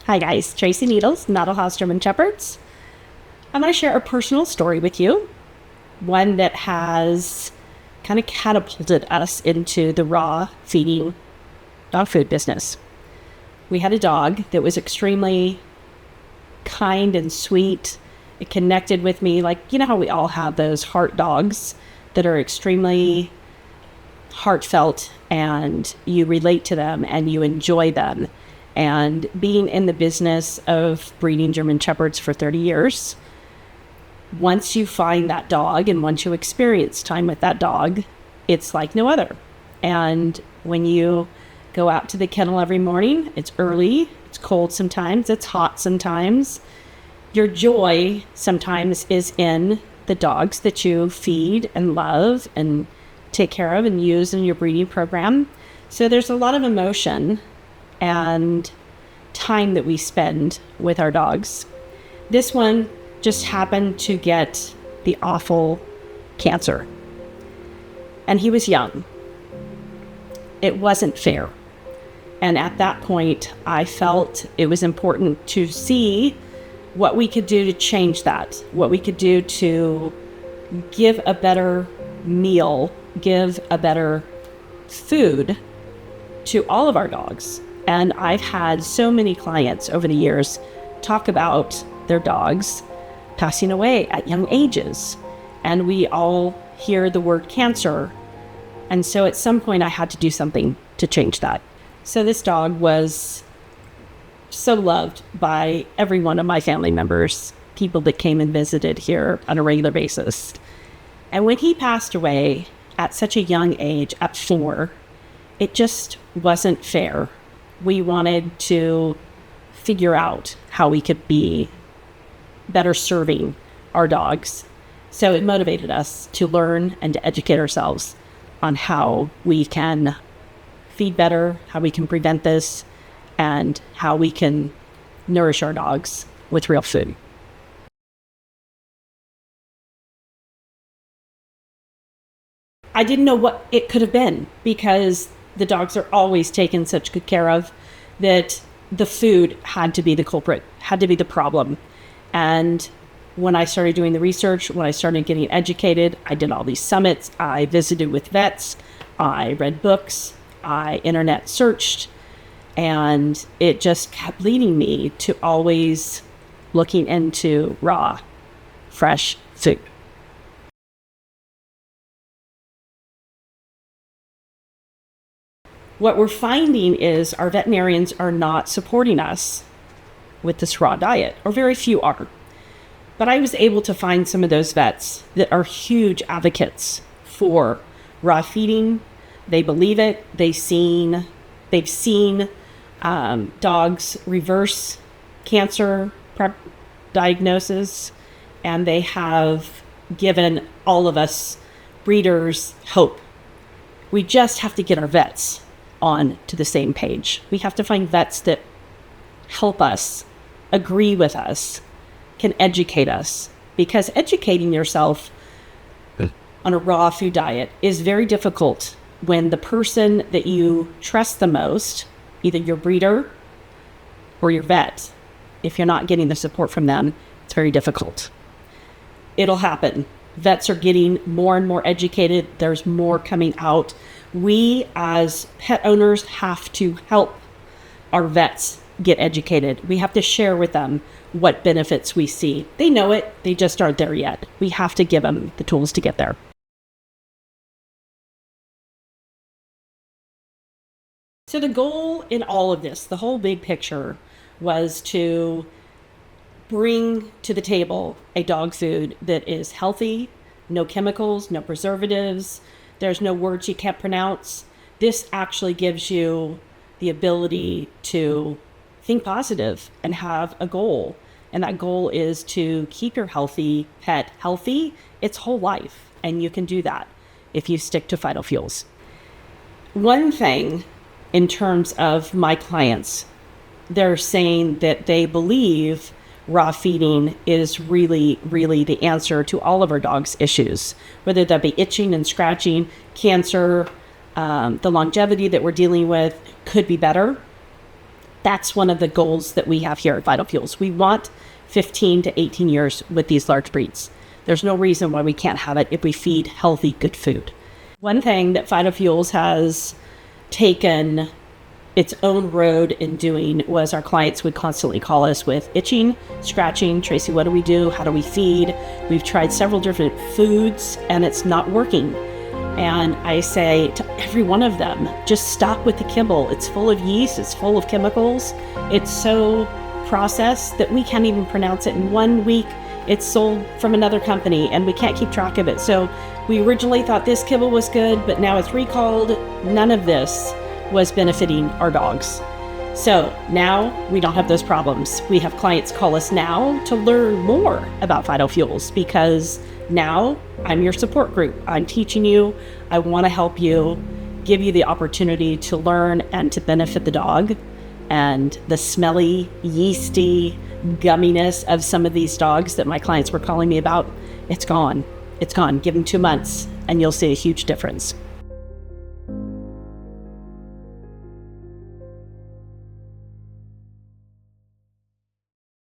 Hi guys, Traci Needles, Nadelhaus German Shepherds. I'm going to share a personal story with you, one that has kind of catapulted us into the raw feeding dog food business. We had a dog that was extremely kind and sweet. It connected with me, like, you know how we all have those heart dogs that are extremely heartfelt and you relate to them and you enjoy them. And being in the business of breeding German Shepherds for 30 years, once you find that dog and once you experience time with that dog, it's like no other. And when you go out to the kennel every morning, it's early, it's cold sometimes, it's hot sometimes. Your joy sometimes is in the dogs that you feed and love and take care of and use in your breeding program. So there's a lot of emotion and time that we spend with our dogs. This one just happened to get the awful cancer. And he was young. It wasn't fair. And at that point, I felt it was important to see what we could do to change that, what we could do to give a better meal, give a better food to all of our dogs. And I've had so many clients over the years talk about their dogs passing away at young ages. And we all hear the word cancer. And so at some point I had to do something to change that. So this dog was so loved by every one of my family members, people that came and visited here on a regular basis. And when he passed away at such a young age, at 4, it just wasn't fair. We wanted to figure out how we could be better serving our dogs. So it motivated us to learn and to educate ourselves on how we can feed better, how we can prevent this, and how we can nourish our dogs with real food. I didn't know what it could have been because the dogs are always taken such good care of that the food had to be the culprit, had to be the problem. And when I started doing the research, when I started getting educated, I did all these summits, I visited with vets, I read books, I internet searched, and it just kept leading me to always looking into raw, fresh food. What we're finding is our veterinarians are not supporting us with this raw diet, or very few are. But I was able to find some of those vets that are huge advocates for raw feeding. They believe it. They've seen dogs reverse cancer diagnosis, and they have given all of us breeders hope. We just have to get our vets on to the same page. We have to find vets that help us, agree with us, can educate us, because educating yourself on a raw food diet is very difficult when the person that you trust the most, either your breeder or your vet, if you're not getting the support from them, it's very difficult. It'll happen. Vets are getting more and more educated. There's more coming out. We as pet owners have to help our vets get educated. We have to share with them what benefits we see. They know it, they just aren't there yet. We have to give them the tools to get there. So the goal in all of this, the whole big picture, was to bring to the table a dog food that is healthy, no chemicals, no preservatives, there's no words you can't pronounce. This actually gives you the ability to think positive and have a goal. And that goal is to keep your healthy pet healthy its whole life. And you can do that if you stick to Fido Fuels. One thing in terms of my clients, they're saying that they believe raw feeding is really, really the answer to all of our dogs' issues, whether that be itching and scratching, cancer, the longevity that we're dealing with could be better. That's one of the goals that we have here at Fido Fuels. We want 15 to 18 years with these large breeds. There's no reason why we can't have it if we feed healthy, good food. One thing that Fido Fuels has taken its own road in doing was our clients would constantly call us with itching, scratching. Traci, what do we do? How do we feed? We've tried several different foods and it's not working. And I say to every one of them, just stop with the kibble. It's full of yeast, it's full of chemicals. It's so processed that we can't even pronounce it. In 1 week, it's sold from another company and we can't keep track of it. So we originally thought this kibble was good, but now it's recalled. None of this was benefiting our dogs. So now we don't have those problems. We have clients call us now to learn more about Fido Fuels because now I'm your support group. I'm teaching you. I want to help you, give you the opportunity to learn and to benefit the dog. And the smelly, yeasty gumminess of some of these dogs that my clients were calling me about, it's gone. It's gone. Give them 2 months and you'll see a huge difference.